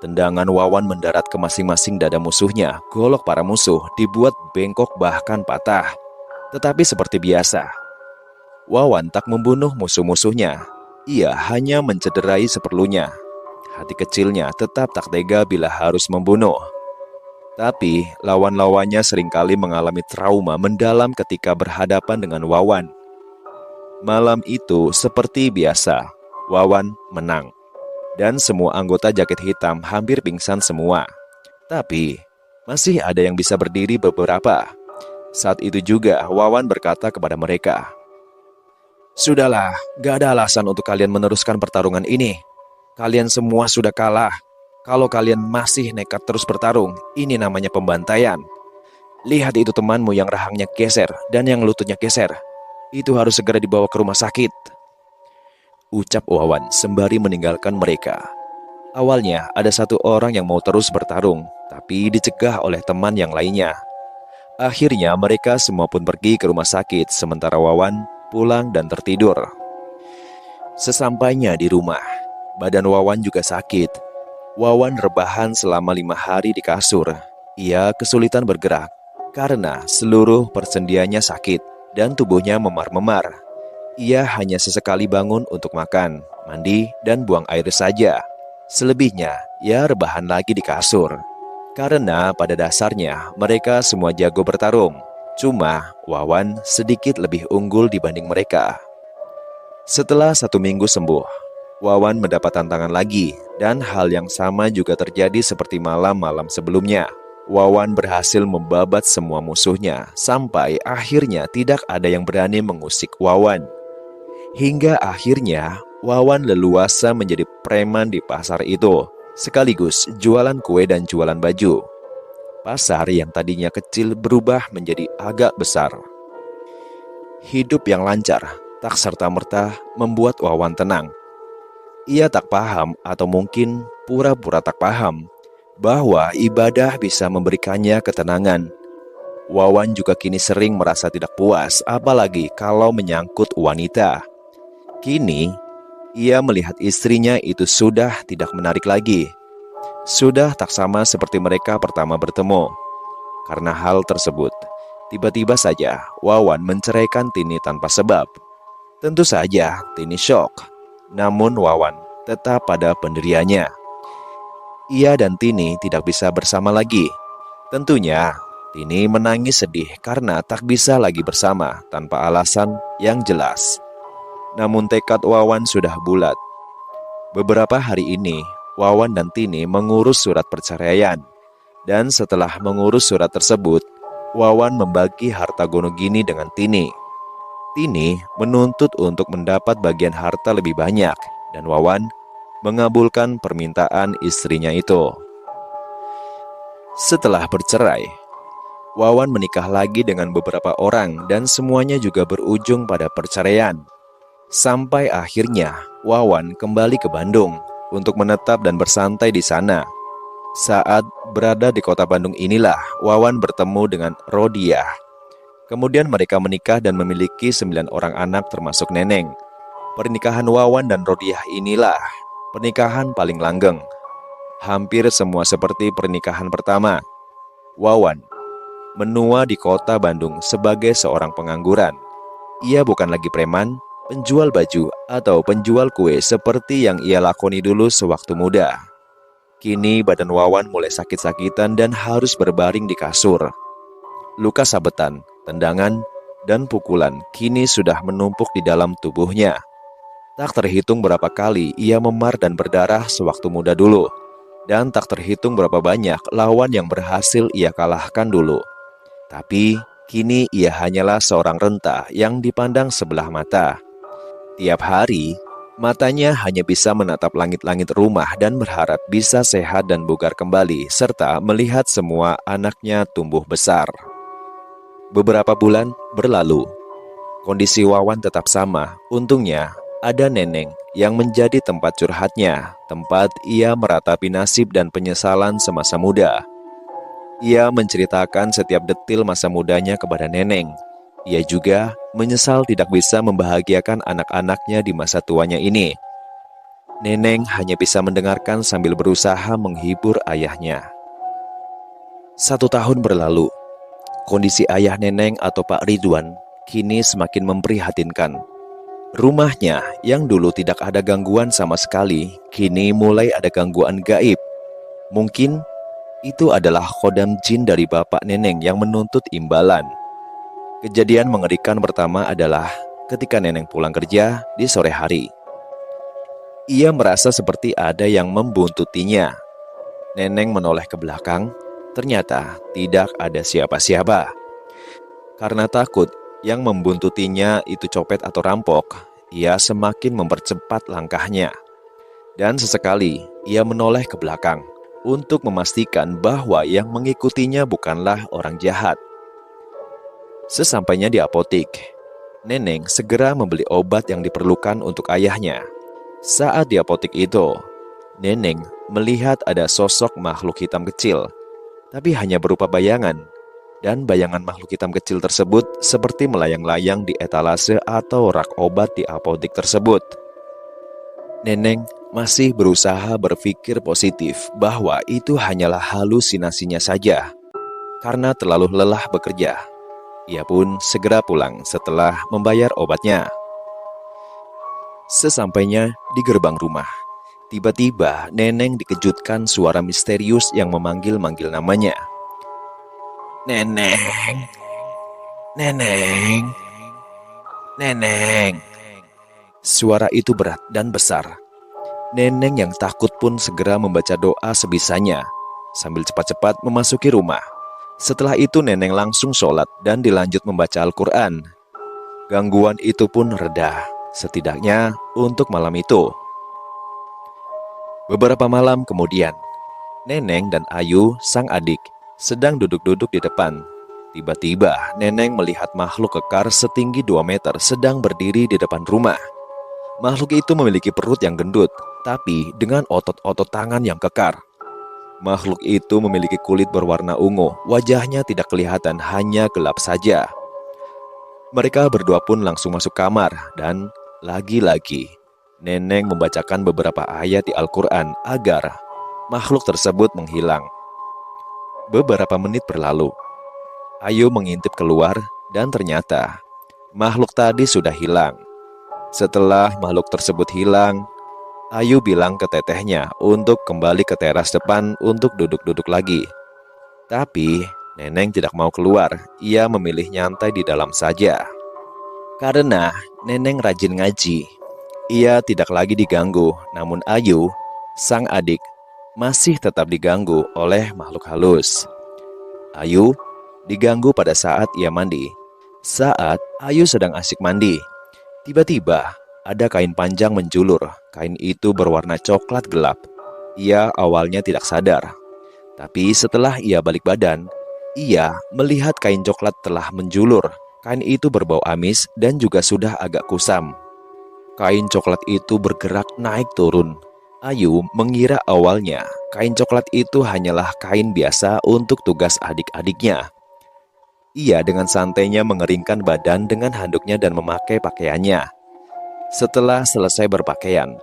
Tendangan Wawan mendarat ke masing-masing dada musuhnya. Golok para musuh dibuat bengkok bahkan patah. Tetapi seperti biasa, Wawan tak membunuh musuh-musuhnya. Ia hanya mencederai seperlunya. Hati kecilnya tetap tak tega bila harus membunuh. Tapi lawan-lawannya seringkali mengalami trauma mendalam ketika berhadapan dengan Wawan. Malam itu seperti biasa, Wawan menang. Dan semua anggota jaket hitam hampir pingsan semua. Tapi masih ada yang bisa berdiri beberapa. Saat itu juga Wawan berkata kepada mereka, "Sudahlah, gak ada alasan untuk kalian meneruskan pertarungan ini. Kalian semua sudah kalah. Kalau kalian masih nekat terus bertarung, ini namanya pembantaian. Lihat itu temanmu yang rahangnya geser dan yang lututnya geser. Itu harus segera dibawa ke rumah sakit," ucap Wawan sembari meninggalkan mereka. Awalnya ada satu orang yang mau terus bertarung, tapi dicegah oleh teman yang lainnya. Akhirnya mereka semua pun pergi ke rumah sakit, sementara Wawan pulang dan tertidur. Sesampainya di rumah, badan Wawan juga sakit. Wawan rebahan selama 5 hari di kasur. Ia kesulitan bergerak karena seluruh persendiannya sakit dan tubuhnya memar-memar. Ia hanya sesekali bangun untuk makan, mandi, dan buang air saja. Selebihnya, ia rebahan lagi di kasur. Karena pada dasarnya mereka semua jago bertarung. Cuma Wawan sedikit lebih unggul dibanding mereka. Setelah 1 minggu sembuh, Wawan mendapat tantangan lagi. Dan hal yang sama juga terjadi seperti malam-malam sebelumnya. Wawan berhasil membabat semua musuhnya. Sampai akhirnya tidak ada yang berani mengusik Wawan. Hingga akhirnya Wawan leluasa menjadi preman di pasar itu, sekaligus jualan kue dan jualan baju. Pasar yang tadinya kecil berubah menjadi agak besar. Hidup yang lancar tak serta-merta membuat Wawan tenang. Ia tak paham atau mungkin pura-pura tak paham bahwa ibadah bisa memberikannya ketenangan. Wawan juga kini sering merasa tidak puas, apalagi kalau menyangkut wanita. Kini, ia melihat istrinya itu sudah tidak menarik lagi. Sudah tak sama seperti mereka pertama bertemu. Karena hal tersebut, tiba-tiba saja Wawan menceraikan Tini tanpa sebab. Tentu saja Tini syok. Namun Wawan tetap pada pendiriannya. Ia dan Tini tidak bisa bersama lagi. Tentunya, Tini menangis sedih karena tak bisa lagi bersama tanpa alasan yang jelas. Namun tekad Wawan sudah bulat. Beberapa hari ini, Wawan dan Tini mengurus surat perceraian. Dan setelah mengurus surat tersebut, Wawan membagi harta Gonogini dengan Tini. Tini menuntut untuk mendapat bagian harta lebih banyak, dan Wawan mengabulkan permintaan istrinya itu. Setelah bercerai, Wawan menikah lagi dengan beberapa orang dan semuanya juga berujung pada perceraian. Sampai akhirnya Wawan kembali ke Bandung untuk menetap dan bersantai di sana. Saat berada di kota Bandung inilah Wawan bertemu dengan Rodiah. Kemudian mereka menikah dan memiliki 9 orang anak termasuk Neneng. Pernikahan Wawan dan Rodiah inilah pernikahan paling langgeng. Hampir semua seperti pernikahan pertama. Wawan menua di kota Bandung sebagai seorang pengangguran. Ia bukan lagi preman, penjual baju, atau penjual kue seperti yang ia lakoni dulu sewaktu muda. Kini badan Wawan mulai sakit-sakitan dan harus berbaring di kasur. Luka sabetan, tendangan, dan pukulan kini sudah menumpuk di dalam tubuhnya. Tak terhitung berapa kali ia memar dan berdarah sewaktu muda dulu. Dan tak terhitung berapa banyak lawan yang berhasil ia kalahkan dulu. Tapi kini ia hanyalah seorang renta yang dipandang sebelah mata. Tiap hari, matanya hanya bisa menatap langit-langit rumah dan berharap bisa sehat dan bugar kembali, serta melihat semua anaknya tumbuh besar. Beberapa bulan berlalu. Kondisi Wawan tetap sama. Untungnya, ada Neneng yang menjadi tempat curhatnya, tempat ia meratapi nasib dan penyesalan semasa muda. Ia menceritakan setiap detil masa mudanya kepada Neneng. Ia juga menyesal tidak bisa membahagiakan anak-anaknya di masa tuanya ini. Neneng hanya bisa mendengarkan sambil berusaha menghibur ayahnya. 1 tahun berlalu. Kondisi ayah Neneng atau Pak Ridwan kini semakin memprihatinkan. Rumahnya yang dulu tidak ada gangguan sama sekali, kini mulai ada gangguan gaib. Mungkin itu adalah khodam jin dari bapak Neneng yang menuntut imbalan. Kejadian mengerikan pertama adalah ketika Neneng pulang kerja di sore hari. Ia merasa seperti ada yang membuntutinya. Neneng menoleh ke belakang, ternyata tidak ada siapa-siapa. Karena takut yang membuntutinya itu copet atau rampok, ia semakin mempercepat langkahnya. Dan sesekali ia menoleh ke belakang untuk memastikan bahwa yang mengikutinya bukanlah orang jahat. Sesampainya di apotik, Neneng segera membeli obat yang diperlukan untuk ayahnya. Saat di apotik itu, Neneng melihat ada sosok makhluk hitam kecil, tapi hanya berupa bayangan. Dan bayangan makhluk hitam kecil tersebut seperti melayang-layang di etalase atau rak obat di apotik tersebut. Neneng masih berusaha berpikir positif bahwa itu hanyalah halusinasinya saja. Karena terlalu lelah bekerja, ia pun segera pulang setelah membayar obatnya. Sesampainya di gerbang rumah, tiba-tiba Neneng dikejutkan suara misterius yang memanggil-manggil namanya. Neneng, Neneng, Neneng. Suara itu berat dan besar. Neneng yang takut pun segera membaca doa sebisanya, sambil cepat-cepat memasuki rumah. Setelah itu Neneng langsung sholat dan dilanjut membaca Al-Quran. Gangguan itu pun reda, setidaknya untuk malam itu. Beberapa malam kemudian, Neneng dan Ayu, sang adik, sedang duduk-duduk di depan. Tiba-tiba Neneng melihat makhluk kekar setinggi 2 meter sedang berdiri di depan rumah. Makhluk itu memiliki perut yang gendut, tapi dengan otot-otot tangan yang kekar. Makhluk itu memiliki kulit berwarna ungu, wajahnya tidak kelihatan, hanya gelap saja. Mereka berdua pun langsung masuk kamar dan lagi-lagi Neneng membacakan beberapa ayat di Al-Quran agar makhluk tersebut menghilang. Beberapa menit berlalu. Ayu mengintip keluar dan ternyata makhluk tadi sudah hilang. Setelah makhluk tersebut hilang, Ayu bilang ke tetehnya untuk kembali ke teras depan untuk duduk-duduk lagi. Tapi Neneng tidak mau keluar, ia memilih nyantai di dalam saja. Karena Neneng rajin ngaji, ia tidak lagi diganggu, namun Ayu, sang adik, masih tetap diganggu oleh makhluk halus. Ayu diganggu pada saat ia mandi. Saat Ayu sedang asik mandi, tiba-tiba ada kain panjang menjulur. Kain itu berwarna coklat gelap. Ia awalnya tidak sadar, tapi setelah ia balik badan, ia melihat kain coklat telah menjulur. Kain itu berbau amis dan juga sudah agak kusam. Kain coklat itu bergerak naik turun. Ayu mengira awalnya kain coklat itu hanyalah kain biasa untuk tugas adik-adiknya. Ia dengan santainya mengeringkan badan dengan handuknya dan memakai pakaiannya. Setelah selesai berpakaian,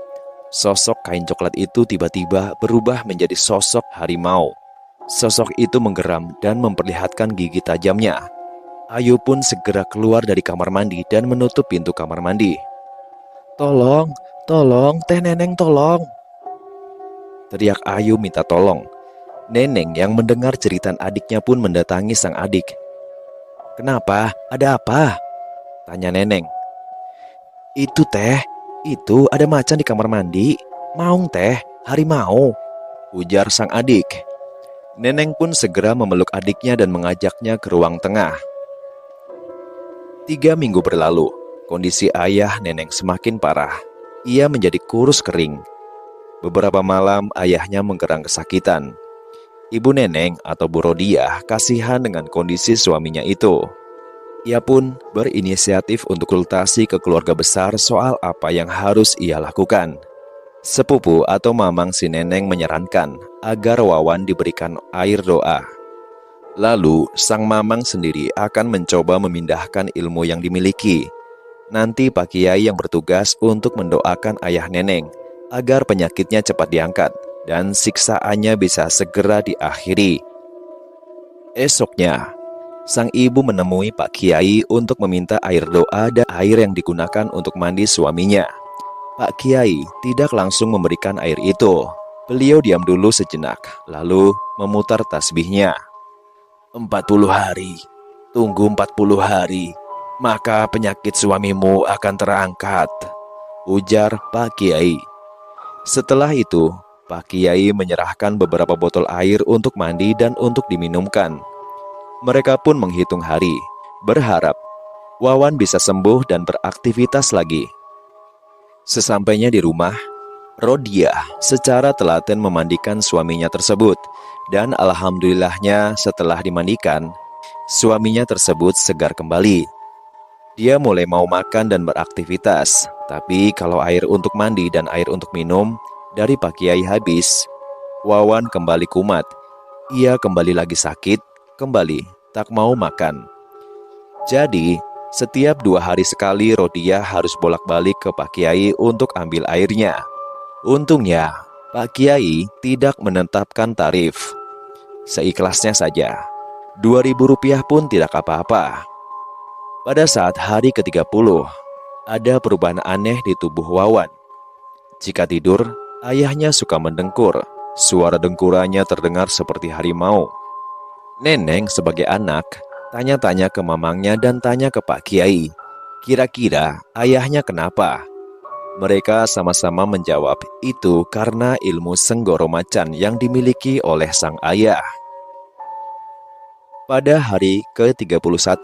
sosok kain coklat itu tiba-tiba berubah menjadi sosok harimau. Sosok itu menggeram dan memperlihatkan gigi tajamnya. Ayu pun segera keluar dari kamar mandi dan menutup pintu kamar mandi. "Tolong, tolong, Teh Neneng tolong!" teriak Ayu minta tolong. Neneng yang mendengar cerita adiknya pun mendatangi sang adik. "Kenapa? Ada apa?" tanya Neneng. "Itu Teh, itu ada macan di kamar mandi. Maung Teh, harimau," ujar sang adik. Neneng pun segera memeluk adiknya dan mengajaknya ke ruang tengah. 3 minggu berlalu, kondisi ayah Neneng semakin parah. Ia menjadi kurus kering. Beberapa malam ayahnya menggerang kesakitan. Ibu Neneng atau Bu Rodiah kasihan dengan kondisi suaminya itu. Ia pun berinisiatif untuk konsultasi ke keluarga besar soal apa yang harus ia lakukan. Sepupu atau mamang si Neneng menyarankan agar Wawan diberikan air doa. Lalu, sang mamang sendiri akan mencoba memindahkan ilmu yang dimiliki. Nanti Pak Kiai yang bertugas untuk mendoakan ayah Neneng agar penyakitnya cepat diangkat dan siksaannya bisa segera diakhiri. Esoknya, sang ibu menemui Pak Kiai untuk meminta air doa dan air yang digunakan untuk mandi suaminya. Pak Kiai tidak langsung memberikan air itu. Beliau diam dulu sejenak, lalu memutar tasbihnya. 40 hari, tunggu 40 hari, maka penyakit suamimu akan terangkat, ujar Pak Kiai. Setelah itu, Pak Kiai menyerahkan beberapa botol air untuk mandi dan untuk diminumkan. Mereka pun menghitung hari, berharap Wawan bisa sembuh dan beraktivitas lagi. Sesampainya di rumah, Rodiah secara telaten memandikan suaminya tersebut, dan alhamdulillahnya setelah dimandikan, suaminya tersebut segar kembali. Dia mulai mau makan dan beraktivitas, tapi kalau air untuk mandi dan air untuk minum dari Pak Kiai habis, Wawan kembali kumat. Ia kembali lagi sakit, kembali tak mau makan. Jadi, setiap 2 hari sekali Rodiah harus bolak-balik ke Pak Kiai untuk ambil airnya. Untungnya, Pak Kiai tidak menetapkan tarif. Seikhlasnya saja, Rp2.000 pun tidak apa-apa. Pada saat hari ke-30, ada perubahan aneh di tubuh Wawan. Jika tidur, ayahnya suka mendengkur. Suara dengkurannya terdengar seperti harimau. Neneng sebagai anak, tanya-tanya ke mamangnya dan tanya ke Pak Kiai. Kira-kira ayahnya kenapa? Mereka sama-sama menjawab itu karena ilmu senggoro macan yang dimiliki oleh sang ayah. Pada hari ke-31,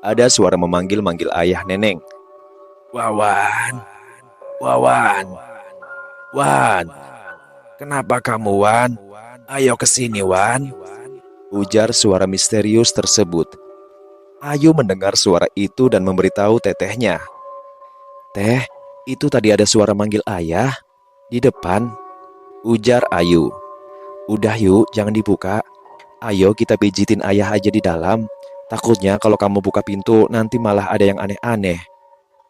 ada suara memanggil-manggil ayah Neneng. "Wawan, Wawan, Wan, kenapa kamu Wan? Ayo kesini Wan," ujar suara misterius tersebut. Ayu mendengar suara itu dan memberitahu tetehnya. "Teh, itu tadi ada suara manggil ayah di depan," ujar Ayu. "Udah yuk, jangan dibuka. Ayo kita pijitin ayah aja di dalam. Takutnya kalau kamu buka pintu nanti malah ada yang aneh-aneh,"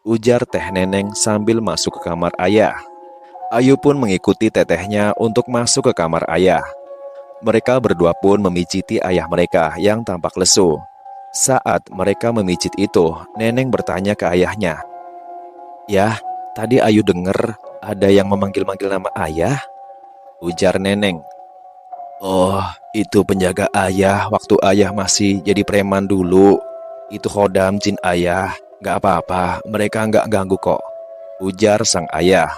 ujar Teh Neneng sambil masuk ke kamar ayah. Ayu pun mengikuti tetehnya untuk masuk ke kamar ayah. Mereka berdua pun memijiti ayah mereka yang tampak lesu. Saat mereka memijit itu, Neneng bertanya ke ayahnya. "Yah, tadi Ayu denger ada yang memanggil-manggil nama ayah," ujar Neneng. "Oh, itu penjaga ayah waktu ayah masih jadi preman dulu. Itu khodam jin ayah. Gak apa-apa, mereka gak ganggu kok," ujar sang ayah.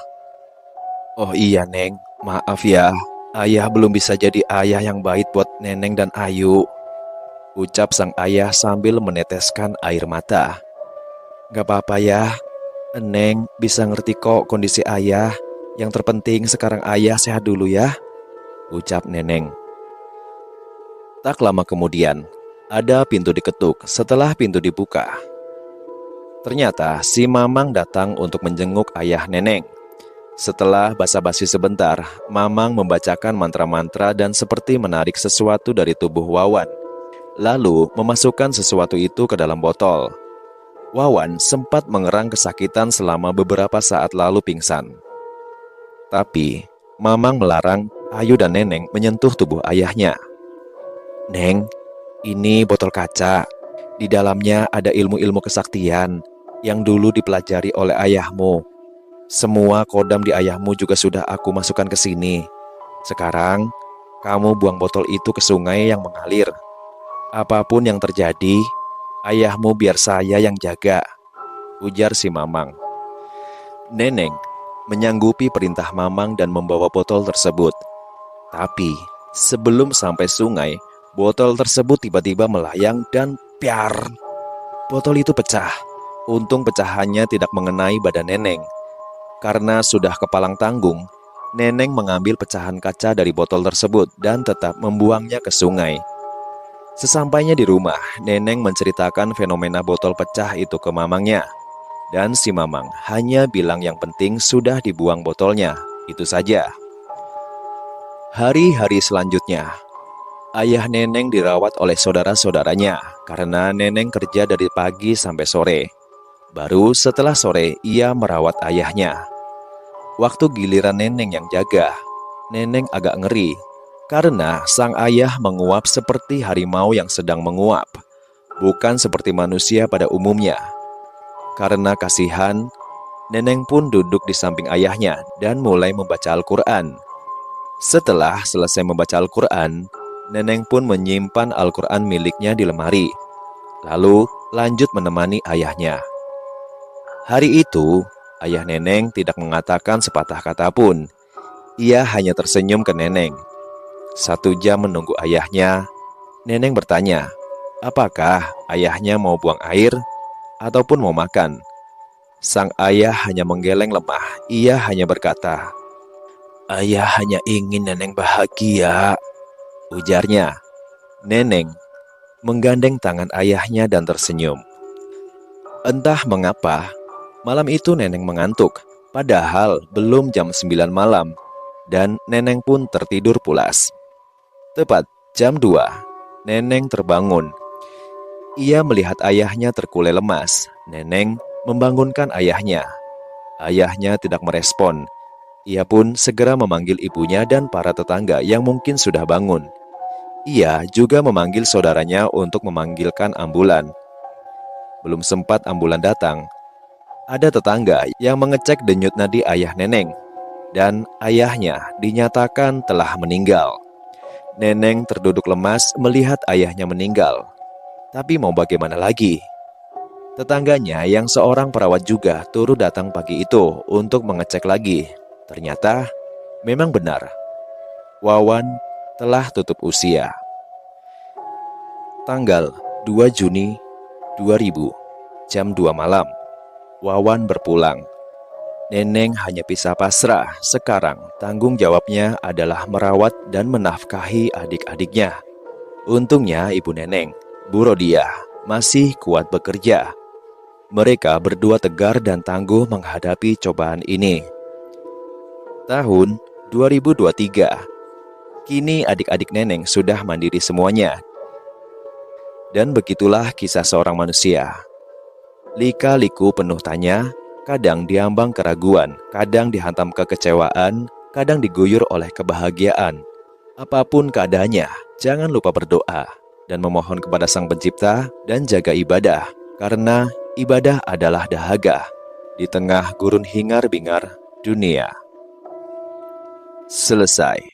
"Oh iya Neng, maaf ya. Ayah belum bisa jadi ayah yang baik buat Neneng dan Ayu," ucap sang ayah sambil meneteskan air mata. "Gak apa-apa ya, Neng bisa ngerti kok kondisi ayah. Yang terpenting sekarang ayah sehat dulu ya," ucap Neneng. Tak lama kemudian, ada pintu diketuk. Setelah pintu dibuka, ternyata si Mamang datang untuk menjenguk ayah Neneng. Setelah basa-basi sebentar, Mamang membacakan mantra-mantra dan seperti menarik sesuatu dari tubuh Wawan. lalu memasukkan sesuatu itu ke dalam botol. Wawan sempat mengerang kesakitan selama beberapa saat lalu pingsan. Tapi, Mamang melarang Ayu dan Neneng menyentuh tubuh ayahnya. "Neng, ini botol kaca. Di dalamnya ada ilmu-ilmu kesaktian yang dulu dipelajari oleh ayahmu. Semua kodam di ayahmu juga sudah aku masukkan ke sini. Sekarang, kamu buang botol itu ke sungai yang mengalir. Apapun yang terjadi, ayahmu biar saya yang jaga," ujar si Mamang. Neneng menyanggupi perintah Mamang dan membawa botol tersebut. Tapi, sebelum sampai sungai, botol tersebut tiba-tiba melayang dan piar. Botol itu pecah. Untung pecahannya tidak mengenai badan Neneng. Karena sudah kepalang tanggung, Neneng mengambil pecahan kaca dari botol tersebut dan tetap membuangnya ke sungai. Sesampainya di rumah, Neneng menceritakan fenomena botol pecah itu ke Mamangnya. Dan si Mamang hanya bilang yang penting sudah dibuang botolnya, itu saja. Hari-hari selanjutnya, ayah Neneng dirawat oleh saudara-saudaranya karena Neneng kerja dari pagi sampai sore. Baru setelah sore ia merawat ayahnya. Waktu giliran Neneng yang jaga, Neneng agak ngeri karena sang ayah menguap seperti harimau yang sedang menguap, bukan seperti manusia pada umumnya. Karena kasihan, Neneng pun duduk di samping ayahnya dan mulai membaca Al-Quran. Setelah selesai membaca Al-Quran, Neneng pun menyimpan Al-Quran miliknya di lemari, lalu lanjut menemani ayahnya. Hari itu, ayah Neneng tidak mengatakan sepatah kata pun. Ia hanya tersenyum ke Neneng. 1 jam menunggu ayahnya, Neneng bertanya, apakah ayahnya mau buang air ataupun mau makan. Sang ayah hanya menggeleng lemah. Ia hanya berkata, "Ayah hanya ingin Neneng bahagia," ujarnya. Neneng menggandeng tangan ayahnya dan tersenyum. Entah mengapa, malam itu Neneng mengantuk, padahal belum jam 9 malam, dan Neneng pun tertidur pulas. Tepat jam 2, Neneng terbangun. Ia melihat ayahnya terkulai lemas. Neneng membangunkan ayahnya. Ayahnya tidak merespon. Ia pun segera memanggil ibunya dan para tetangga yang mungkin sudah bangun. Ia juga memanggil saudaranya untuk memanggilkan ambulan. Belum sempat ambulan datang, ada tetangga yang mengecek denyut nadi ayah Neneng, dan ayahnya dinyatakan telah meninggal. Neneng terduduk lemas melihat ayahnya meninggal. Tapi mau bagaimana lagi? Tetangganya yang seorang perawat juga turut datang pagi itu untuk mengecek lagi. Ternyata memang benar, Wawan telah tutup usia. Tanggal 2 Juni 2000, jam 2 malam, Wawan berpulang. Neneng hanya bisa pasrah. Sekarang tanggung jawabnya adalah merawat dan menafkahi adik-adiknya. Untungnya ibu Neneng, Bu Rodiah, masih kuat bekerja. Mereka berdua tegar dan tangguh menghadapi cobaan ini. Tahun 2023. Kini adik-adik Neneng sudah mandiri semuanya. Dan begitulah kisah seorang manusia. Lika-liku penuh tanya, kadang diambang keraguan, kadang dihantam kekecewaan, kadang diguyur oleh kebahagiaan. Apapun keadaannya, jangan lupa berdoa dan memohon kepada Sang Pencipta dan jaga ibadah, karena ibadah adalah dahaga di tengah gurun hingar-bingar dunia. Selesai.